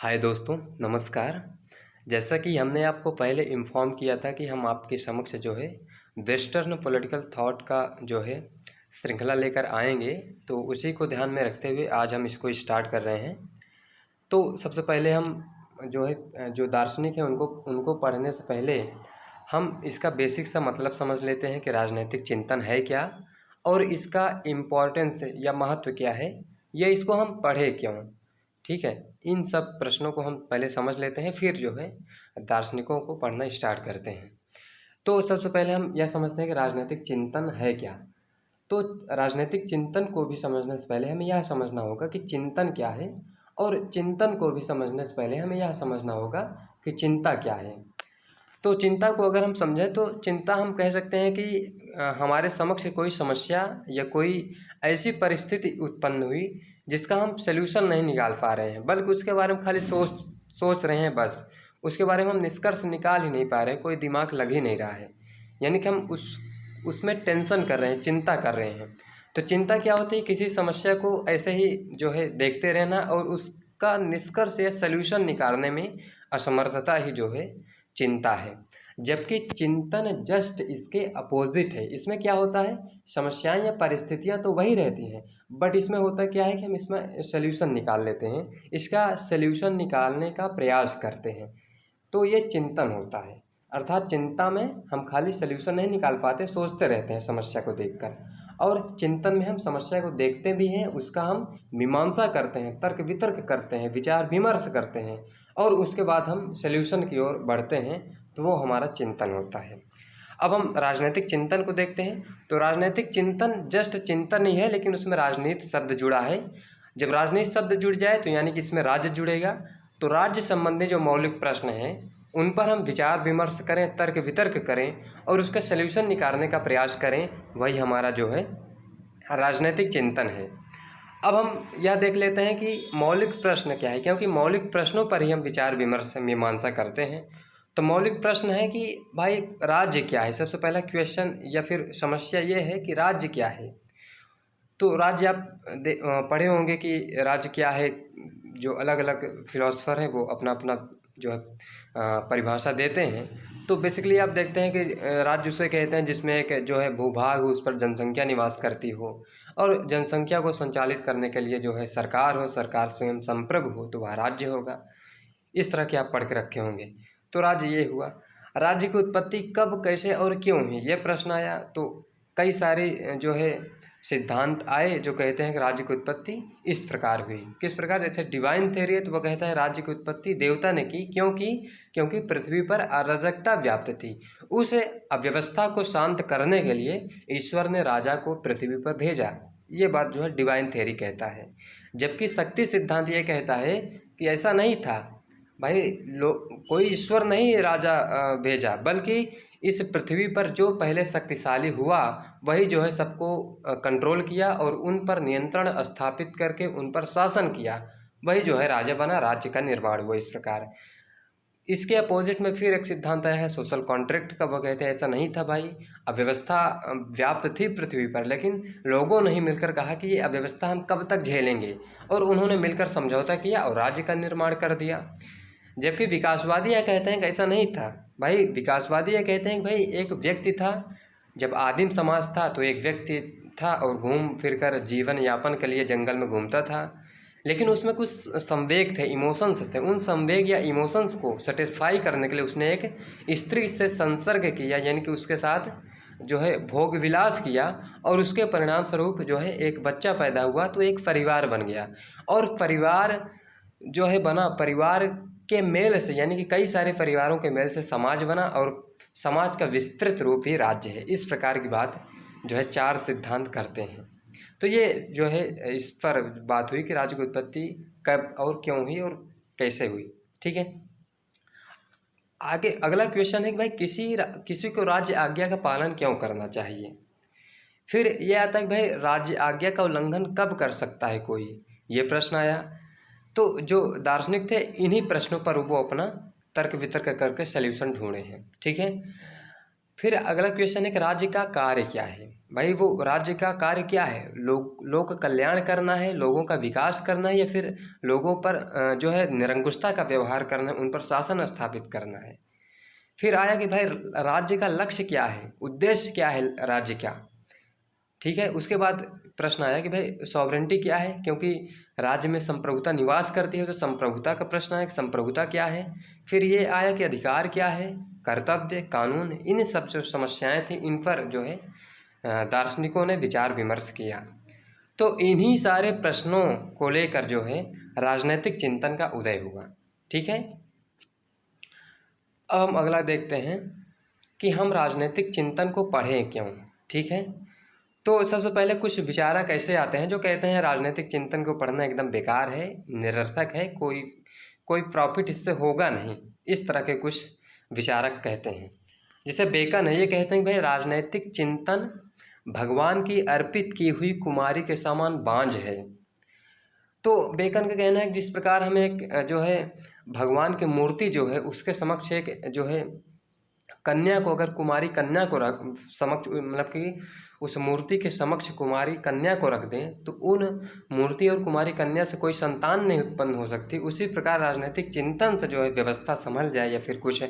हाय दोस्तों, नमस्कार। जैसा कि हमने आपको पहले इन्फॉर्म किया था कि हम आपके समक्ष जो है वेस्टर्न पॉलिटिकल थॉट का जो है श्रृंखला लेकर आएंगे, तो उसी को ध्यान में रखते हुए आज हम इसको स्टार्ट कर रहे हैं। तो सबसे पहले हम जो है जो दार्शनिक हैं उनको पढ़ने से पहले हम इसका बेसिक सा मतलब समझ लेते हैं कि राजनीतिक चिंतन है क्या और इसका इम्पोर्टेंस या महत्व क्या है, या इसको हम पढ़े क्यों। ठीक है, इन सब प्रश्नों को हम पहले समझ लेते हैं, फिर जो है दार्शनिकों को पढ़ना स्टार्ट करते हैं। तो सबसे पहले हम यह समझते हैं कि राजनीतिक चिंतन है क्या। तो राजनीतिक चिंतन को भी समझने से पहले हमें यह समझना होगा कि चिंतन क्या है, और चिंतन को भी समझने से पहले हमें यह समझना होगा कि चिंता क्या है। तो चिंता को अगर हम समझें तो चिंता हम कह सकते हैं कि हमारे समक्ष कोई समस्या या कोई ऐसी परिस्थिति उत्पन्न हुई जिसका हम सल्यूशन नहीं निकाल पा रहे हैं, बल्कि उसके बारे में खाली सोच रहे हैं बस। उसके बारे में हम निष्कर्ष निकाल ही नहीं पा रहे हैं, कोई दिमाग लग ही नहीं रहा है। यानी कि हम उसमें टेंशन कर रहे हैं, चिंता कर रहे हैं। तो चिंता क्या होती है? किसी समस्या को ऐसे ही जो है देखते रहना और उसका निष्कर्ष या सल्यूशन निकालने में असमर्थता ही जो है चिंता है। जबकि चिंतन जस्ट इसके अपोजिट है। इसमें क्या होता है, समस्याएं या परिस्थितियां तो वही रहती हैं, बट इसमें होता क्या है कि हम इसमें सल्यूशन निकाल लेते हैं, इसका सल्यूशन निकालने का प्रयास करते हैं। तो ये चिंतन होता है। अर्थात चिंता में हम खाली सल्यूशन नहीं निकाल पाते, सोचते रहते हैं समस्या को देखकर। और चिंतन में हम समस्या को देखते भी हैं, उसका हम मीमांसा करते हैं, तर्क वितर्क करते हैं, विचार विमर्श करते हैं, और उसके बाद हम सल्यूशन की ओर बढ़ते हैं। तो वो हमारा चिंतन होता है। अब हम राजनीतिक चिंतन को देखते हैं। तो राजनीतिक चिंतन जस्ट चिंतन ही है, लेकिन उसमें राजनीति शब्द जुड़ा है। जब राजनीति शब्द जुड़ जाए तो यानी कि इसमें राज्य जुड़ेगा। तो राज्य संबंधी जो मौलिक प्रश्न हैं उन पर हम विचार विमर्श करें, तर्क वितर्क करें और उसका सल्यूशन निकालने का प्रयास करें, वही हमारा जो है राजनीतिक चिंतन है। अब हम यह देख लेते हैं कि मौलिक प्रश्न क्या है, क्योंकि मौलिक प्रश्नों पर ही हम विचार विमर्श मीमांसा करते हैं। तो मौलिक प्रश्न है कि भाई राज्य क्या है। सबसे पहला क्वेश्चन या फिर समस्या ये है कि राज्य क्या है। तो राज्य आप पढ़े होंगे कि राज्य क्या है। जो अलग अलग फिलोसफर हैं वो अपना अपना जो है परिभाषा देते हैं। तो बेसिकली आप देखते हैं कि राज्य उसे कहते हैं जिसमें एक जो है भूभाग हो, उस पर जनसंख्या निवास करती हो, और जनसंख्या को संचालित करने के लिए जो है सरकार हो, सरकार स्वयं संप्रभु हो, तो वह राज्य होगा। इस तरह के आप पढ़ के रखे होंगे। तो राज्य ये हुआ। राज्य की उत्पत्ति कब, कैसे और क्यों हुई, ये प्रश्न आया। तो कई सारे जो है सिद्धांत आए जो कहते हैं कि राज्य की उत्पत्ति इस प्रकार हुई। किस प्रकार? जैसे डिवाइन थ्योरी है तो वह कहता है राज्य की उत्पत्ति देवता ने की। क्योंकि पृथ्वी पर अराजकता व्याप्त थी। उस अव्यवस्था को शांत करने के लिए ईश्वर ने राजा को पृथ्वी पर भेजा। ये बात जो है डिवाइन थ्योरी कहता है। जबकि शक्ति सिद्धांत ये कहता है कि ऐसा नहीं था भाई, कोई ईश्वर नहीं राजा भेजा, बल्कि इस पृथ्वी पर जो पहले शक्तिशाली हुआ वही जो है सबको कंट्रोल किया और उन पर नियंत्रण स्थापित करके उन पर शासन किया, वही जो है राजा बना, राज्य का निर्माण हुआ। इस प्रकार इसके अपोजिट में फिर एक सिद्धांत आया है सोशल कॉन्ट्रैक्ट का। वो कहते हैं ऐसा नहीं था भाई, अव्यवस्था व्याप्त थी पृथ्वी पर, लेकिन लोगों ने ही मिलकर कहा कि ये अव्यवस्था हम कब तक झेलेंगे, और उन्होंने मिलकर समझौता किया और राज्य का निर्माण कर दिया। जबकि विकासवादी यह कहते हैं कि ऐसा नहीं था भाई। विकासवादी यह कहते हैं कि भाई एक व्यक्ति था, जब आदिम समाज था तो एक व्यक्ति था और घूम फिर कर जीवन यापन के लिए जंगल में घूमता था, लेकिन उसमें कुछ संवेग थे, इमोशंस थे। उन संवेग या इमोशंस को सेटिस्फाई करने के लिए उसने एक स्त्री से संसर्ग किया, यानी कि उसके साथ जो है भोग विलास किया, और उसके परिणाम स्वरूप जो है एक बच्चा पैदा हुआ, तो एक परिवार बन गया। और परिवार जो है बना, परिवार के मेल से, यानी कि कई सारे परिवारों के मेल से समाज बना, और समाज का विस्तृत रूप ही राज्य है। इस प्रकार की बात जो है चार सिद्धांत करते हैं। तो ये जो है इस पर बात हुई कि राज्य की उत्पत्ति कब और क्यों हुई और कैसे हुई। ठीक है, आगे अगला क्वेश्चन है कि भाई किसी को राज्य आज्ञा का पालन क्यों करना चाहिए। फिर ये आता है कि भाई राज्य आज्ञा का उल्लंघन कब कर सकता है कोई, ये प्रश्न आया। तो जो दार्शनिक थे इन्हीं प्रश्नों पर वो अपना तर्क वितर्क करके सल्यूशन ढूंढे हैं। ठीक है, फिर अगला क्वेश्चन है कि राज्य का कार्य क्या है। भाई वो राज्य का कार्य क्या है, लोग का कल्याण करना है, लोगों का विकास करना है, या फिर लोगों पर जो है निरंकुशता का व्यवहार करना है, उन पर शासन स्थापित करना है। फिर आया कि भाई राज्य का लक्ष्य क्या है, उद्देश्य क्या है राज्य का, ठीक है। उसके बाद प्रश्न आया कि भाई सॉवरेंटी क्या है, क्योंकि राज्य में संप्रभुता निवास करती है, तो संप्रभुता का प्रश्न है कि संप्रभुता क्या है। फिर ये आया कि अधिकार क्या है, कर्तव्य, कानून, इन सब जो समस्याएं थी इन पर जो है दार्शनिकों ने विचार विमर्श किया। तो इन्हीं सारे प्रश्नों को लेकर जो है राजनैतिक चिंतन का उदय हुआ, ठीक है। अब हम अगला देखते हैं कि हम राजनीतिक चिंतन को पढ़ें क्यों, ठीक है। तो सबसे पहले कुछ विचारक ऐसे आते हैं जो कहते हैं राजनीतिक चिंतन को पढ़ना एकदम बेकार है, निरर्थक है, कोई प्रॉफिट इससे होगा नहीं, इस तरह के कुछ विचारक कहते हैं। जैसे बेकन है, ये कहते हैं कि भाई राजनीतिक चिंतन भगवान की अर्पित की हुई कुमारी के समान बांझ है। तो बेकन का कहना है कि जिस प्रकार हमें एक जो है भगवान की मूर्ति जो है उसके समक्ष एक जो है कन्या को, अगर कुमारी कन्या को रख समक्ष, मतलब कि उस मूर्ति के समक्ष कुमारी कन्या को रख दें तो उन मूर्ति और कुमारी कन्या से कोई संतान नहीं उत्पन्न हो सकती, उसी प्रकार राजनीतिक चिंतन से जो है व्यवस्था संभल जाए या फिर कुछ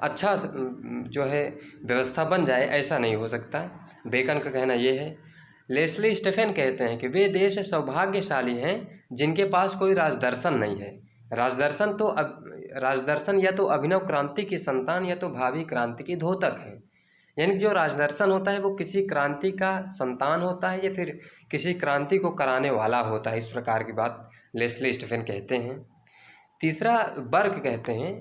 अच्छा जो है व्यवस्था बन जाए, ऐसा नहीं हो सकता। बेकन का कहना ये है। लेस्ली स्टेफेन कहते हैं कि वे देश सौभाग्यशाली हैं जिनके पास कोई राजदर्शन नहीं है। राजदर्शन या तो अभिनव क्रांति की संतान या तो भावी क्रांति की द्योतक है। यानी कि जो राजदर्शन होता है वो किसी क्रांति का संतान होता है या फिर किसी क्रांति को कराने वाला होता है, इस प्रकार की बात लेस्ली स्टीफन कहते हैं। तीसरा बर्क कहते हैं,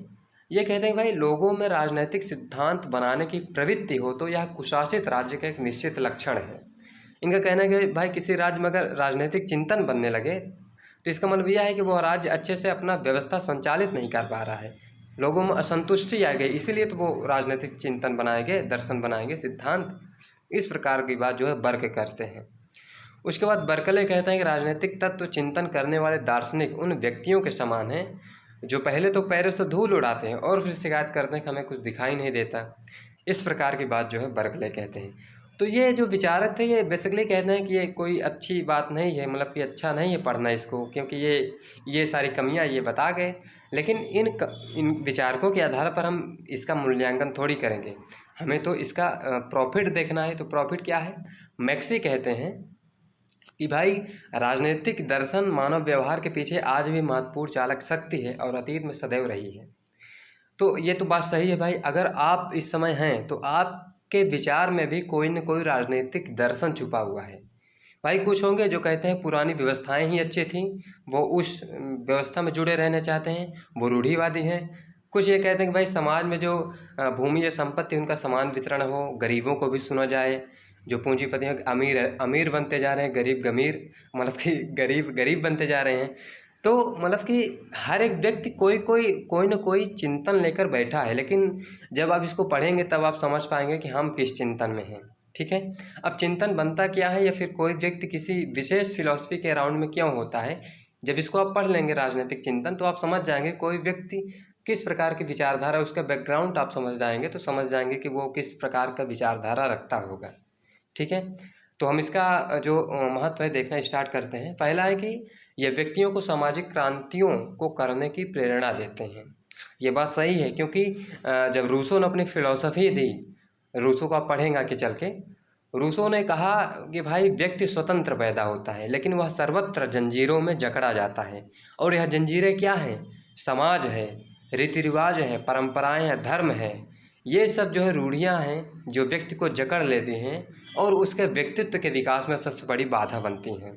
ये कहते हैं भाई लोगों में राजनीतिक सिद्धांत बनाने की प्रवृत्ति हो तो यह कुशासित राज्य का एक निश्चित लक्षण है। इनका कहना है कि भाई किसी राज्य में अगर राजनीतिक चिंतन बनने लगे तो इसका मतलब यह है कि वह राज्य अच्छे से अपना व्यवस्था संचालित नहीं कर पा रहा है, लोगों में असंतुष्टि आ गई, इसीलिए तो वो राजनीतिक चिंतन बनाएंगे, दर्शन बनाएंगे, सिद्धांत, इस प्रकार की बात जो है बर्क करते हैं। उसके बाद बर्कले कहते हैं कि राजनीतिक तत्व चिंतन करने वाले दार्शनिक उन व्यक्तियों के समान हैं जो पहले तो पैरों से धूल उड़ाते हैं और फिर शिकायत करते हैं कि हमें कुछ दिखाई नहीं देता, इस प्रकार की बात जो है बर्कले कहते हैं। तो ये जो विचारक थे ये बेसिकली कहते हैं कि ये कोई अच्छी बात नहीं है, मतलब कि अच्छा नहीं है पढ़ना इसको, क्योंकि ये सारी कमियां ये बता गए। लेकिन इन विचारकों के आधार पर हम इसका मूल्यांकन थोड़ी करेंगे, हमें तो इसका प्रॉफिट देखना है। तो प्रॉफिट क्या है? मैक्सी कहते हैं कि भाई राजनीतिक दर्शन मानव व्यवहार के पीछे आज भी महत्वपूर्ण चालक शक्ति है और अतीत में सदैव रही है। तो ये तो बात सही है भाई, अगर आप इस समय हैं तो आपके विचार में भी कोई न कोई राजनीतिक दर्शन छुपा हुआ है। भाई कुछ होंगे जो कहते हैं पुरानी व्यवस्थाएं ही अच्छी थीं, वो उस व्यवस्था में जुड़े रहना चाहते हैं, वो रूढ़िवादी हैं। कुछ ये कहते हैं कि भाई समाज में जो भूमि या संपत्ति उनका समान वितरण हो, गरीबों को भी सुना जाए, जो पूंजीपति हैं अमीर बनते जा रहे हैं, गरीब गमीर, मतलब कि गरीब बनते जा रहे हैं। तो मतलब कि हर एक व्यक्ति कोई न कोई चिंतन लेकर बैठा है, लेकिन जब आप इसको पढ़ेंगे तब आप समझ पाएंगे कि हम किस चिंतन में हैं, ठीक है। अब चिंतन बनता क्या है या फिर कोई व्यक्ति किसी विशेष फिलॉसफी के अराउंड में क्यों होता है, जब इसको आप पढ़ लेंगे राजनीतिक चिंतन तो आप समझ जाएंगे कोई व्यक्ति किस प्रकार की विचारधारा, उसका बैकग्राउंड आप समझ जाएंगे तो समझ जाएंगे कि वो किस प्रकार का विचारधारा रखता होगा, ठीक है। तो हम इसका जो महत्व है देखना स्टार्ट करते हैं। पहला है कि ये व्यक्तियों को सामाजिक क्रांतियों को करने की प्रेरणा देते हैं। ये बात सही है, क्योंकि जब रूसो ने अपनी फिलॉसफी दी, रूसो को आप पढ़ेंगे आगे चल के, रूसो ने कहा कि भाई व्यक्ति स्वतंत्र पैदा होता है लेकिन वह सर्वत्र जंजीरों में जकड़ा जाता है। और यह जंजीरें क्या हैं? समाज है, रीति रिवाज है, परंपराएं हैं, धर्म है, ये सब जो है रूढ़ियाँ हैं जो व्यक्ति को जकड़ लेती हैं और उसके व्यक्तित्व के विकास में सबसे बड़ी बाधा बनती हैं।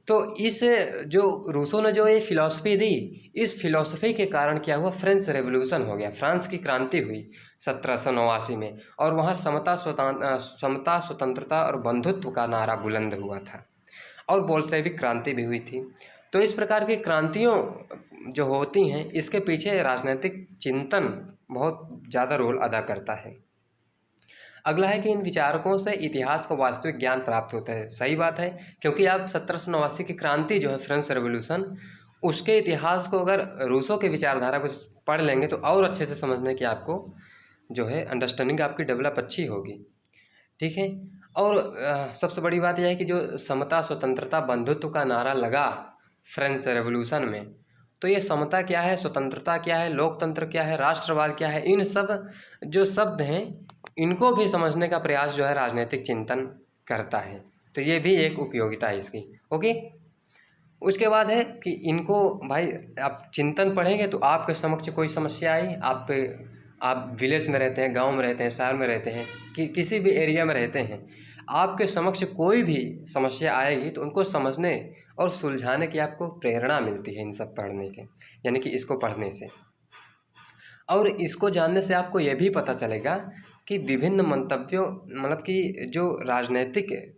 तो इस जो रूसो ने जो ये फिलॉसफी दी, इस फिलॉसफी के कारण क्या हुआ, फ्रेंच रेवोल्यूशन हो गया, फ्रांस की क्रांति हुई 1789 में, और वहाँ समता, स्वतंत्रता और बंधुत्व का नारा बुलंद हुआ था, और बोल्शेविक क्रांति भी हुई थी। तो इस प्रकार की क्रांतियों जो होती हैं इसके पीछे राजनीतिक चिंतन बहुत ज़्यादा रोल अदा करता है। अगला है कि इन विचारकों से इतिहास का वास्तविक ज्ञान प्राप्त होता है। सही बात है, क्योंकि आप 1789 की क्रांति जो है फ्रेंच रेवोल्यूशन, उसके इतिहास को अगर रूसो के विचारधारा को पढ़ लेंगे तो और अच्छे से समझने की आपको जो है अंडरस्टैंडिंग आपकी डेवलप अच्छी होगी, ठीक है। और सबसे बड़ी बात यह है कि जो समता, स्वतंत्रता, बंधुत्व का नारा लगा फ्रेंच रेवोल्यूशन में, तो ये समता क्या है, स्वतंत्रता क्या है, लोकतंत्र क्या है, राष्ट्रवाद क्या है, इन सब जो शब्द हैं इनको भी समझने का प्रयास जो है राजनीतिक चिंतन करता है। तो ये भी एक उपयोगिता है इसकी। ओके, उसके बाद है कि इनको भाई आप चिंतन पढ़ेंगे तो आपके समक्ष कोई समस्या आई, आप विलेज में रहते हैं, गांव में रहते हैं, शहर में रहते हैं, कि किसी भी एरिया में रहते हैं, आपके समक्ष कोई भी समस्या आएगी तो उनको समझने और सुलझाने की आपको प्रेरणा मिलती है इन सब पढ़ने के, यानी कि इसको पढ़ने से। और इसको जानने से आपको यह भी पता चलेगा कि विभिन्न मंतव्यों, मतलब कि जो राजनैतिक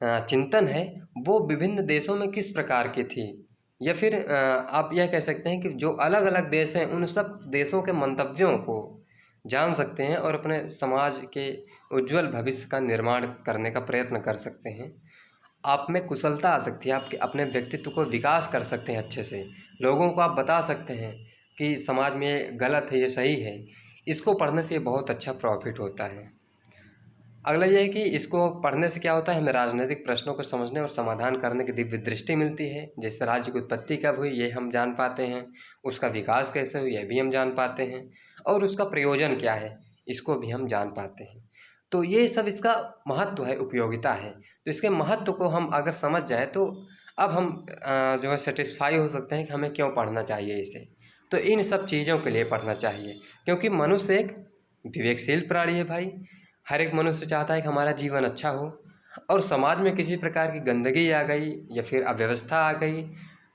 चिंतन है वो विभिन्न देशों में किस प्रकार की थी, या फिर आप यह कह सकते हैं कि जो अलग अलग देश हैं उन सब देशों के मंतव्यों को जान सकते हैं और अपने समाज के उज्जवल भविष्य का निर्माण करने का प्रयत्न कर सकते हैं। आप में कुशलता आ सकती है, आपके अपने व्यक्तित्व को विकास कर सकते हैं अच्छे से, लोगों को आप बता सकते हैं कि समाज में ये गलत है, ये सही है। इसको पढ़ने से बहुत अच्छा प्रॉफिट होता है। अगला ये है कि इसको पढ़ने से क्या होता है, हमें राजनीतिक प्रश्नों को समझने और समाधान करने की दिव्य दृष्टि मिलती है। जैसे राज्य की उत्पत्ति कब हुई ये हम जान पाते हैं, उसका विकास कैसे हुआ यह भी हम जान पाते हैं, और उसका प्रयोजन क्या है इसको भी हम जान पाते हैं। तो ये सब इसका महत्व है, उपयोगिता है। तो इसके महत्व को हम अगर समझ जाए तो अब हम जो है सेटिस्फाई हो सकते हैं कि हमें क्यों पढ़ना चाहिए इसे। तो इन सब चीज़ों के लिए पढ़ना चाहिए, क्योंकि मनुष्य एक विवेकशील प्राणी है भाई। हर एक मनुष्य चाहता है कि हमारा जीवन अच्छा हो, और समाज में किसी प्रकार की गंदगी आ गई या फिर अव्यवस्था आ गई,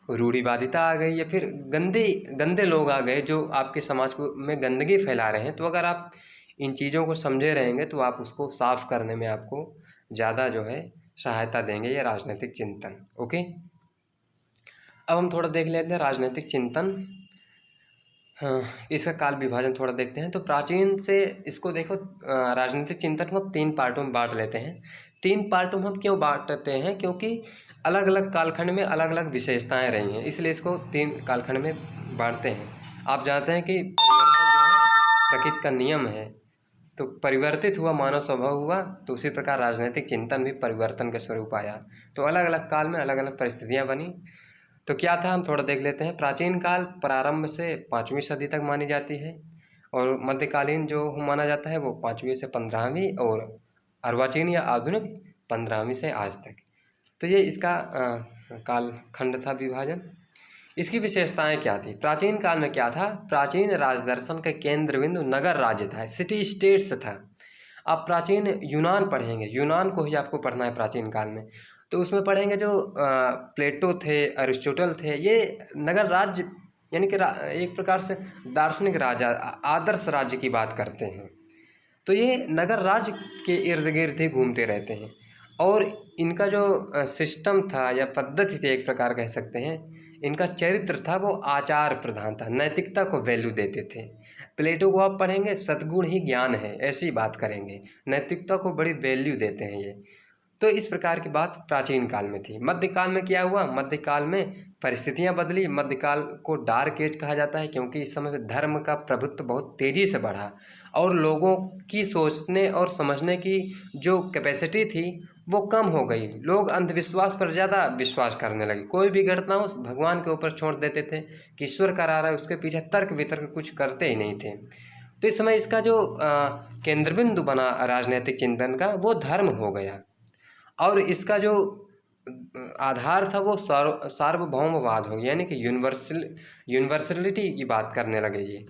रूढ़िवादिता आ गई, या फिर गंदे लोग आ गए जो आपके समाज को में गंदगी फैला रहे हैं, तो अगर आप इन चीज़ों को समझे रहेंगे तो आप उसको साफ करने में आपको ज़्यादा जो है सहायता देंगे ये राजनीतिक चिंतन। ओके, अब हम थोड़ा देख लेते हैं राजनीतिक चिंतन। हाँ, इसका काल विभाजन थोड़ा देखते हैं। तो प्राचीन से इसको देखो, राजनीतिक चिंतन को हम 3 पार्टों में बांट लेते हैं। 3 पार्टों में हम क्यों बांटते हैं, क्योंकि अलग अलग कालखंड में अलग अलग विशेषताएं रही हैं, इसलिए इसको 3 कालखंड में बांटते हैं। आप जानते हैं कि परिवर्तन जो है प्रकृति का नियम है, तो परिवर्तित हुआ मानव स्वभाव हुआ, तो उसी प्रकार राजनीतिक चिंतन भी परिवर्तन के स्वरूप आया। तो अलग अलग काल में अलग अलग परिस्थितियाँ बनी। तो क्या था हम थोड़ा देख लेते हैं। प्राचीन काल प्रारंभ से 5वीं सदी तक मानी जाती है, और मध्यकालीन जो माना जाता है वो 5वीं से 15वीं, और अर्वाचीन या आधुनिक 15वीं से आज तक। तो ये इसका कालखंड था विभाजन। इसकी विशेषताएं क्या थी, प्राचीन काल में क्या था, प्राचीन राजदर्शन का केंद्र बिंदु नगर राज्य था, सिटी स्टेट्स था। आप प्राचीन यूनान पढ़ेंगे, यूनान को ही आपको पढ़ना है प्राचीन काल में, तो उसमें पढ़ेंगे जो प्लेटो थे, अरिस्टोटल थे, ये नगर राज्य यानी कि एक प्रकार से दार्शनिक राजा, आदर्श राज्य की बात करते हैं। तो ये नगर राज्य के इर्द गिर्द ही घूमते रहते हैं, और इनका जो सिस्टम था या पद्धति थी एक प्रकार कह सकते हैं, इनका चरित्र था वो आचार प्रधान था, नैतिकता को वैल्यू देते थे। प्लेटो को आप पढ़ेंगे सद्गुण ही ज्ञान है ऐसी बात करेंगे, नैतिकता को बड़ी वैल्यू देते हैं ये। तो इस प्रकार की बात प्राचीन काल में थी। मध्यकाल में क्या हुआ, मध्यकाल में परिस्थितियां बदली। मध्यकाल को डार्क एज कहा जाता है, क्योंकि इस समय धर्म का प्रभुत्व बहुत तेजी से बढ़ा, और लोगों की सोचने और समझने की जो कैपेसिटी थी वो कम हो गई। लोग अंधविश्वास पर ज़्यादा विश्वास करने लगे, कोई भी घटना हो भगवान के ऊपर छोड़ देते थे कि ईश्वर करा रहा है, उसके पीछे तर्क वितर्क कुछ करते ही नहीं थे। तो इस समय इसका जो केंद्र बिंदु बना राजनीतिक चिंतन का वो धर्म हो गया, और इसका जो आधार था वो सार्वभौमवाद हो गया, यानी कि यूनिवर्सलिटी की बात करने लगे ये।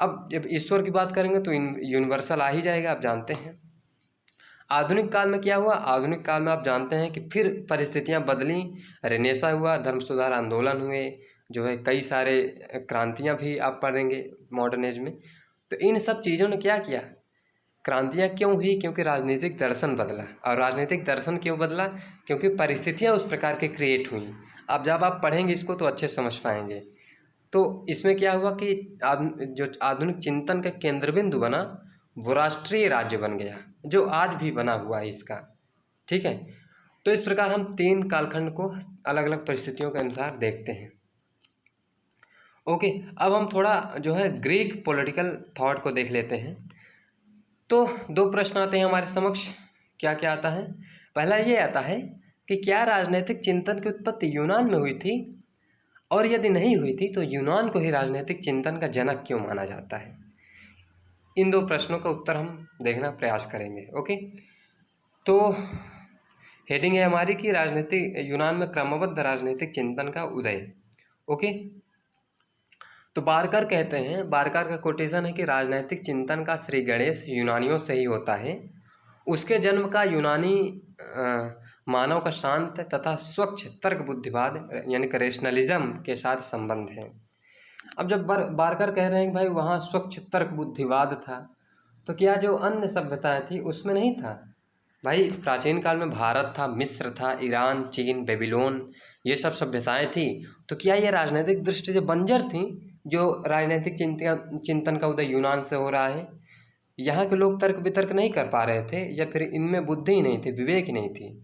अब जब ईश्वर की बात करेंगे तो यूनिवर्सल आ ही जाएगा, आप जानते हैं। आधुनिक काल में क्या हुआ, आधुनिक काल में आप जानते हैं कि फिर परिस्थितियां बदली, रेनेसा हुआ, धर्म सुधार आंदोलन हुए, जो है कई सारे क्रांतियां भी आप पढ़ेंगे मॉडर्न एज में। तो इन सब चीज़ों ने क्या किया, क्रांतियाँ क्यों हुई, क्योंकि राजनीतिक दर्शन बदला। और राजनीतिक दर्शन क्यों बदला, क्योंकि परिस्थितियाँ उस प्रकार की क्रिएट हुई। अब जब आप पढ़ेंगे इसको तो अच्छे समझ पाएंगे। तो इसमें क्या हुआ कि जो आधुनिक चिंतन का केंद्र बिंदु बना वो राष्ट्रीय राज्य बन गया, जो आज भी बना हुआ है इसका। ठीक है, तो इस प्रकार हम 3 कालखंड को अलग अलग परिस्थितियों के अनुसार देखते हैं। ओके, अब हम थोड़ा जो है ग्रीक पॉलिटिकल थॉट को देख लेते हैं। तो 2 प्रश्न आते हैं हमारे समक्ष क्या क्या आता है? पहला ये आता है कि क्या राजनीतिक चिंतन की उत्पत्ति यूनान में हुई थी, और यदि नहीं हुई थी तो यूनान को ही राजनीतिक चिंतन का जनक क्यों माना जाता है। इन दो प्रश्नों का उत्तर हम देखना प्रयास करेंगे। ओके, तो हेडिंग है हमारी कि राजनीतिक यूनान में क्रमबद्ध राजनीतिक चिंतन का उदय। ओके, तो बारकर कहते हैं, बारकर का कोटेशन है कि राजनीतिक चिंतन का श्री गणेश यूनानियों से ही होता है। उसके जन्म का यूनानी मानव का शांत तथा स्वच्छ तर्क बुद्धिवाद यानी कि रेशनलिज्म के साथ संबंध है। अब जब बारकर कह रहे हैं कि भाई वहाँ स्वच्छ तर्क बुद्धिवाद था, तो क्या जो अन्य सभ्यताएं थी उसमें नहीं था? भाई प्राचीन काल में भारत था, मिस्र था, ईरान, चीन, बेबीलोन, ये सब सभ्यताएं थी। तो क्या ये राजनीतिक दृष्टि से बंजर थी जो राजनीतिक चिंतन का उदय यूनान से हो रहा है? यहाँ के लोग तर्क वितर्क नहीं कर पा रहे थे, या फिर इनमें बुद्धि ही नहीं थी, विवेक ही नहीं थी?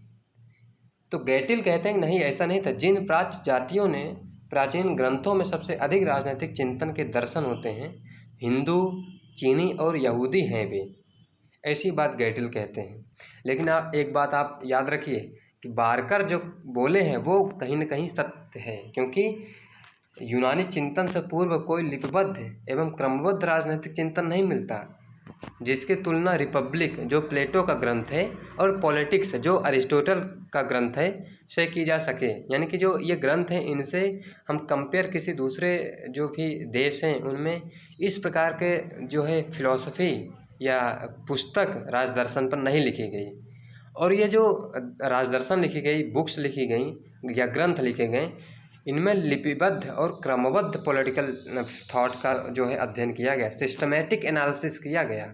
तो गैटिल कहते हैं कि नहीं, ऐसा नहीं था। जिन प्राच्य जातियों ने प्राचीन ग्रंथों में सबसे अधिक राजनीतिक चिंतन के दर्शन होते हैं, हिंदू, चीनी और यहूदी हैं वे, ऐसी बात गैटिल कहते हैं। लेकिन आप एक बात आप याद रखिए कि बारकर जो बोले हैं वो कहीं न कहीं सत्य है, क्योंकि यूनानी चिंतन से पूर्व कोई लिपिबद्ध एवं क्रमबद्ध राजनीतिक चिंतन नहीं मिलता, जिसकी तुलना रिपब्लिक जो प्लेटो का ग्रंथ है और पॉलिटिक्स जो अरिस्टोटल का ग्रंथ है से की जा सके। यानी कि जो ये ग्रंथ हैं इनसे हम कंपेयर किसी दूसरे जो भी देश हैं उनमें इस प्रकार के जो है फिलॉसफी या पुस्तक राजदर्शन पर नहीं लिखी गई। और ये जो राजदर्शन लिखी गई, बुक्स लिखी गई या ग्रंथ लिखे गए, इनमें लिपिबद्ध और क्रमबद्ध पॉलिटिकल थॉट का जो है अध्ययन किया गया, सिस्टमेटिक एनालिसिस किया गया।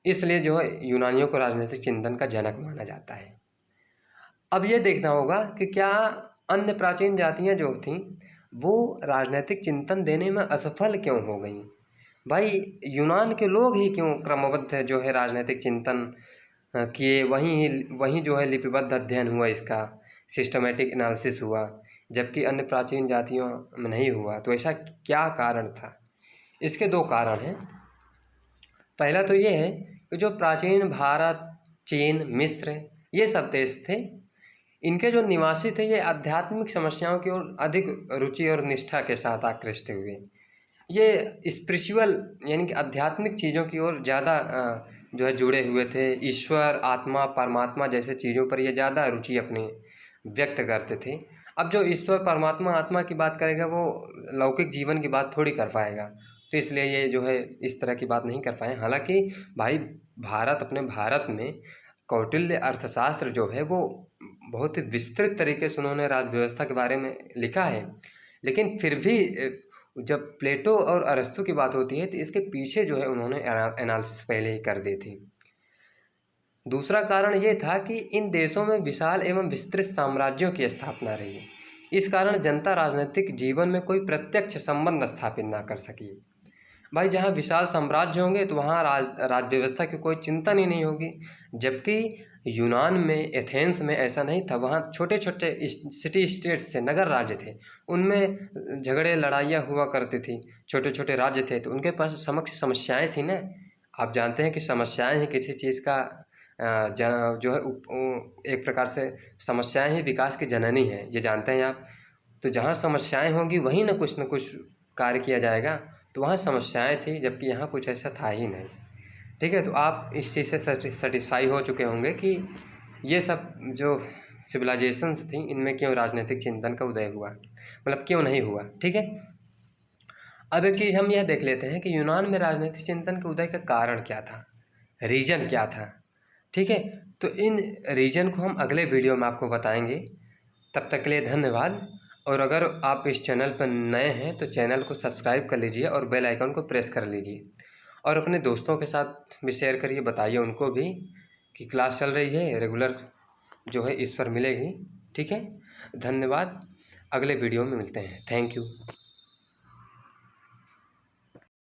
इसलिए जो है यूनानियों को राजनीतिक चिंतन का जनक माना जाता है। अब ये देखना होगा कि क्या अन्य प्राचीन जातियां जो थीं वो राजनीतिक चिंतन देने में असफल क्यों हो गईं? भाई यूनान के लोग ही क्यों क्रमबद्ध जो है राजनीतिक चिंतन किए, वहीं जो है लिपिबद्ध अध्ययन हुआ, इसका सिस्टमेटिक एनालिसिस हुआ, जबकि अन्य प्राचीन जातियों में नहीं हुआ? तो ऐसा क्या कारण था? इसके दो कारण हैं। पहला तो ये है कि जो प्राचीन भारत, चीन, मिस्र ये सब देश थे, इनके जो निवासी थे ये आध्यात्मिक समस्याओं की ओर अधिक रुचि और निष्ठा के साथ आकृष्ट हुए। ये स्पिरिचुअल यानी कि आध्यात्मिक चीज़ों की ओर ज़्यादा जो है जुड़े हुए थे। ईश्वर, आत्मा, परमात्मा जैसे चीज़ों पर ये ज़्यादा रुचि अपनी व्यक्त करते थे। अब जो ईश्वर, परमात्मा, आत्मा की बात करेगा वो लौकिक जीवन की बात थोड़ी कर पाएगा, तो इसलिए ये जो है इस तरह की बात नहीं कर पाए। हालांकि भाई अपने भारत में कौटिल्य अर्थशास्त्र जो है वो बहुत ही विस्तृत तरीके से उन्होंने राज्य व्यवस्था के बारे में लिखा है, लेकिन फिर भी जब प्लेटो और अरस्तु की बात होती है तो इसके पीछे जो है उन्होंने एनालिसिस पहले ही कर दी थी। दूसरा कारण ये था कि इन देशों में विशाल एवं विस्तृत साम्राज्यों की स्थापना रही। इस कारण जनता राजनीतिक जीवन में कोई प्रत्यक्ष संबंध स्थापित ना कर सकी। भाई जहाँ विशाल साम्राज्य होंगे तो वहाँ राज्य व्यवस्था की कोई चिंतन ही नहीं होगी, जबकि यूनान में, एथेंस में ऐसा नहीं था। वहाँ छोटे छोटे सिटी स्टेट्स थे, नगर राज्य थे, उनमें झगड़े लड़ाइयाँ हुआ करती थी, छोटे छोटे राज्य थे, तो उनके पास समस्याएं थी ना। आप जानते हैं कि समस्याएं ही किसी चीज़ का जो है एक प्रकार से समस्याएं ही विकास की जननी है, ये जानते हैं आप। तो जहाँ समस्याएं होंगी वहीं ना कुछ कार्य किया जाएगा। तो वहाँ समस्याएं थी, जबकि यहाँ कुछ ऐसा था ही नहीं। ठीक है, तो आप इस चीज़ से सेटिस्फाई हो चुके होंगे कि ये सब जो सिविलाइजेशंस थी इनमें क्यों राजनीतिक चिंतन का उदय हुआ, मतलब क्यों नहीं हुआ। ठीक है, अब एक चीज़ हम यह देख लेते हैं कि यूनान में राजनीतिक चिंतन के उदय का कारण क्या था, रीजन क्या था। ठीक है, तो इन रीजन को हम अगले वीडियो में आपको बताएंगे। तब तक के लिए धन्यवाद। और अगर आप इस चैनल पर नए हैं तो चैनल को सब्सक्राइब कर लीजिए और बेल आइकन को प्रेस कर लीजिए, और अपने दोस्तों के साथ भी शेयर करिए, बताइए उनको भी कि क्लास चल रही है, रेगुलर जो है इस पर मिलेगी। ठीक है, धन्यवाद। अगले वीडियो में मिलते हैं। Thank you.